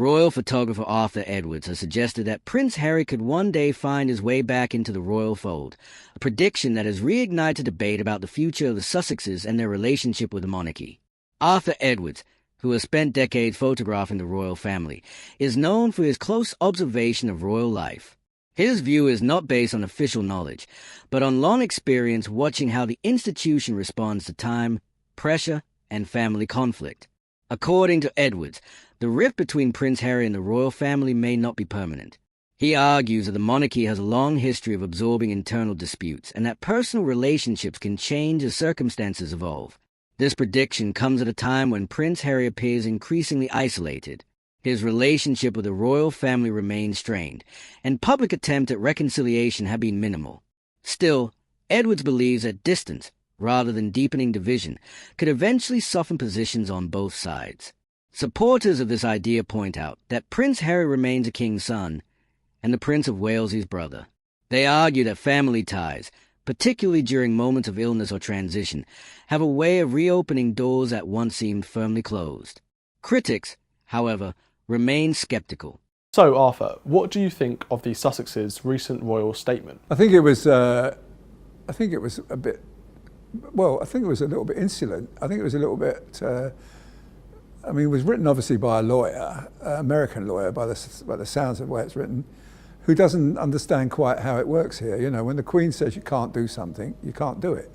Royal photographer Arthur Edwards has suggested that Prince Harry could one day find his way back into the royal fold, a prediction that has reignited debate about the future of the Sussexes and their relationship with the monarchy. Arthur Edwards, who has spent decades photographing the royal family, is known for his close observation of royal life. His view is not based on official knowledge, but on long experience watching how the institution responds to time, pressure, and family conflict. According to Edwards, the rift between Prince Harry and the royal family may not be permanent. He argues that the monarchy has a long history of absorbing internal disputes and that personal relationships can change as circumstances evolve. This prediction comes at a time when Prince Harry appears increasingly isolated. His relationship with the royal family remains strained, and public attempts at reconciliation have been minimal. Still, Edwards believes that distance, rather than deepening division, could eventually soften positions on both sides. Supporters of this idea point out that Prince Harry remains a king's son, and the Prince of Wales his brother. They argue that family ties, particularly during moments of illness or transition, have a way of reopening doors that once seemed firmly closed. Critics, however, remain skeptical. So, Arthur, what do you think of the Sussexes' recent royal statement? I think it was a bit. Well, I think it was a little bit insolent. I think it was a little bit. It was written obviously by a lawyer, American lawyer, by the sounds of the way it's written, who doesn't understand quite how it works here. You know, when the Queen says you can't do something, you can't do it.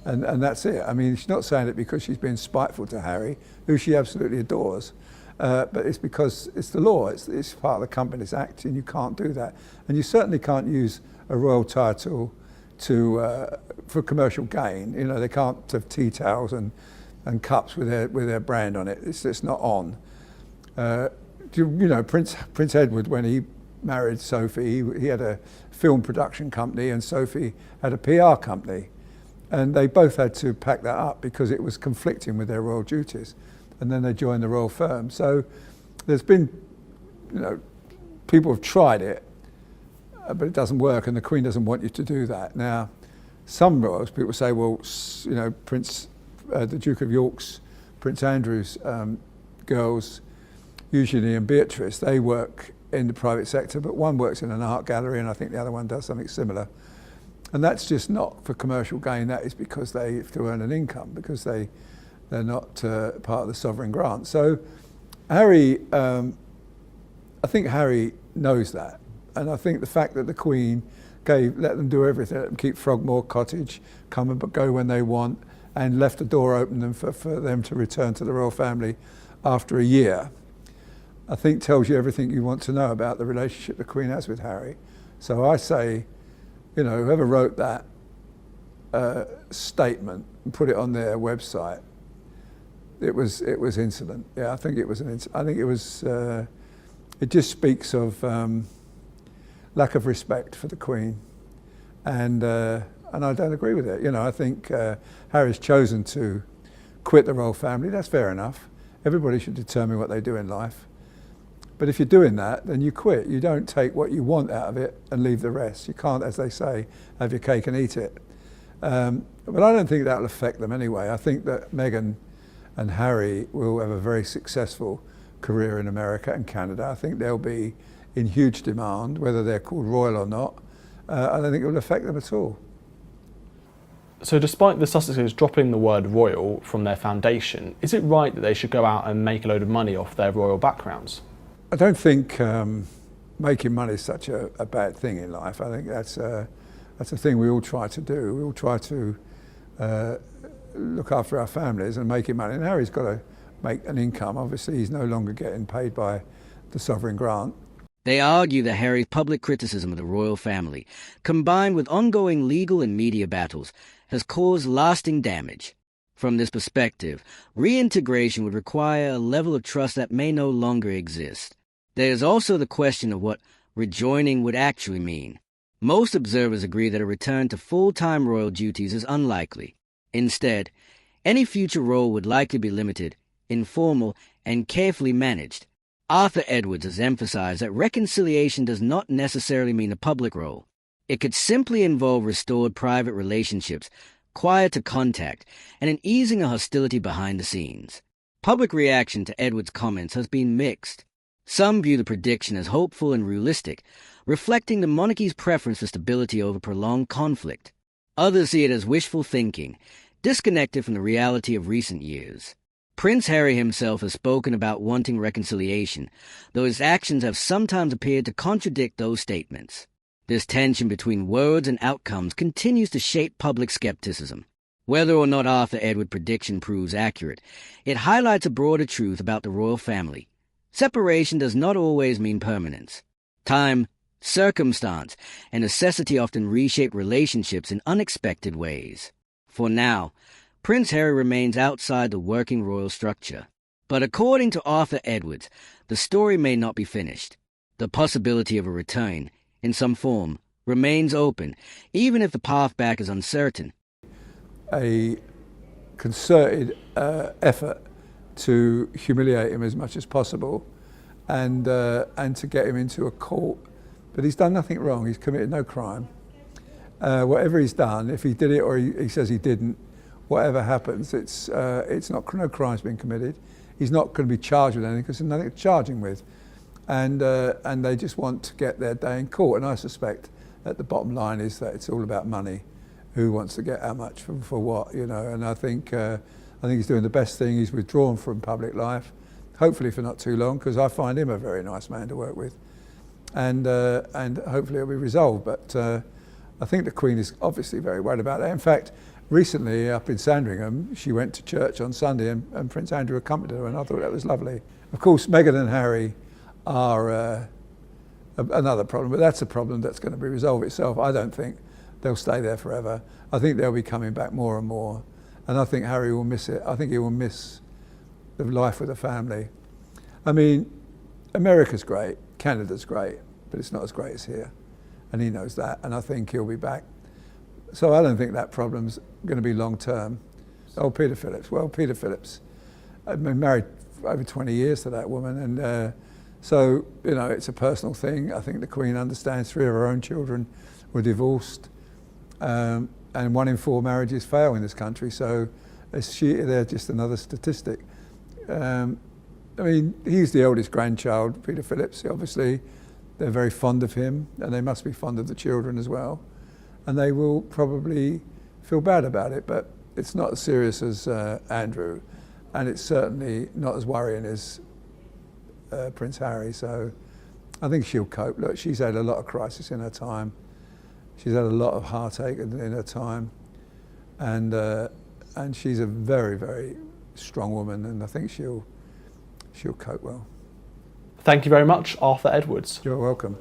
And that's it. I mean, she's not saying it because she's being spiteful to Harry, who she absolutely adores, but it's because it's the law. It's part of the Companies Act, and you can't do that. And you certainly can't use a royal title for commercial gain. You know, they can't have tea towels and cups with their brand on it. It's not on. Prince Edward, when he married Sophie, he had a film production company, and Sophie had a PR company, and they both had to pack that up because it was conflicting with their royal duties, and then they joined the royal firm. So there's been, people have tried it, but it doesn't work, and the Queen doesn't want you to do that. Now, some royals, people say, well, the Duke of York's, Prince Andrew's girls, Eugenie and Beatrice, they work in the private sector, but one works in an art gallery, and I think the other one does something similar. And that's just not for commercial gain. That is because they have to earn an income, because they're not part of the sovereign grant. So Harry, I think Harry knows that. And I think the fact that the Queen let them do everything, let them keep Frogmore Cottage, come and go when they want, and left the door open for them to return to the royal family after a year, I think tells you everything you want to know about the relationship the Queen has with Harry. So I say, whoever wrote that statement and put it on their website, it was insolent. Yeah, I think it was it just speaks of lack of respect for the Queen, and I don't agree with it. I think Harry's chosen to quit the royal family. That's fair enough. Everybody should determine what they do in life. But if you're doing that, then you quit. You don't take what you want out of it and leave the rest. You can't, as they say, have your cake and eat it. But I don't think that'll affect them anyway. I think that Meghan and Harry will have a very successful career in America and Canada. I think they'll be in huge demand, whether they're called royal or not. I don't think it will affect them at all. So despite the Sussexes dropping the word royal from their foundation, is it right that they should go out and make a load of money off their royal backgrounds? I don't think making money is such a bad thing in life. I think that's a thing we all try to do. We all try to look after our families and making money. And Harry's got to make an income. Obviously, he's no longer getting paid by the sovereign grant. They argue that Harry's public criticism of the royal family, combined with ongoing legal and media battles, has caused lasting damage. From this perspective, reintegration would require a level of trust that may no longer exist. There is also the question of what rejoining would actually mean. Most observers agree that a return to full-time royal duties is unlikely. Instead, any future role would likely be limited, informal, and carefully managed. Arthur Edwards has emphasized that reconciliation does not necessarily mean a public role. It could simply involve restored private relationships, quieter contact, and an easing of hostility behind the scenes. Public reaction to Edwards' comments has been mixed. Some view the prediction as hopeful and realistic, reflecting the monarchy's preference for stability over prolonged conflict. Others see it as wishful thinking, disconnected from the reality of recent years. Prince Harry himself has spoken about wanting reconciliation, though his actions have sometimes appeared to contradict those statements. This tension between words and outcomes continues to shape public skepticism. Whether or not Arthur Edward's prediction proves accurate, it highlights a broader truth about the royal family. Separation does not always mean permanence. Time, circumstance, and necessity often reshape relationships in unexpected ways. For now, Prince Harry remains outside the working royal structure. But according to Arthur Edwards, the story may not be finished. The possibility of a return, in some form, remains open, even if the path back is uncertain. A concerted effort to humiliate him as much as possible and to get him into a court. But he's done nothing wrong. He's committed no crime. Whatever he's done, if he did it or he says he didn't, whatever happens, it's not, no crime's been committed. He's not going to be charged with anything because there's nothing to charge him with. And they just want to get their day in court. And I suspect that the bottom line is that it's all about money. Who wants to get how much for what, you know? And I think he's doing the best thing. He's withdrawn from public life, hopefully for not too long, because I find him a very nice man to work with. And hopefully it'll be resolved. But I think the Queen is obviously very worried about that. In fact, recently up in Sandringham, she went to church on Sunday and Prince Andrew accompanied her, and I thought that was lovely. Of course, Meghan and Harry are another problem, but that's a problem that's going to be resolved itself. I don't think they'll stay there forever. I think they'll be coming back more and more. And I think Harry will miss it. I think he will miss the life with the family. I mean, America's great, Canada's great, but it's not as great as here. And he knows that, and I think he'll be back. So I don't think that problem's going to be long term. Oh, Peter Phillips. Well, Peter Phillips, I've been married for over 20 years to that woman, and so, you know, it's a personal thing. I think the Queen understands 3 of her own children were divorced, and 1 in 4 marriages fail in this country, so they're just another statistic. I mean, he's the oldest grandchild, Peter Phillips, obviously. They're very fond of him, and they must be fond of the children as well. And they will probably feel bad about it, but it's not as serious as Andrew, and it's certainly not as worrying as Prince Harry, so I think she'll cope. Look, she's had a lot of crisis in her time. She's had a lot of heartache in her time, and she's a very, very strong woman, and I think she'll cope well. Thank you very much, Arthur Edwards. You're welcome.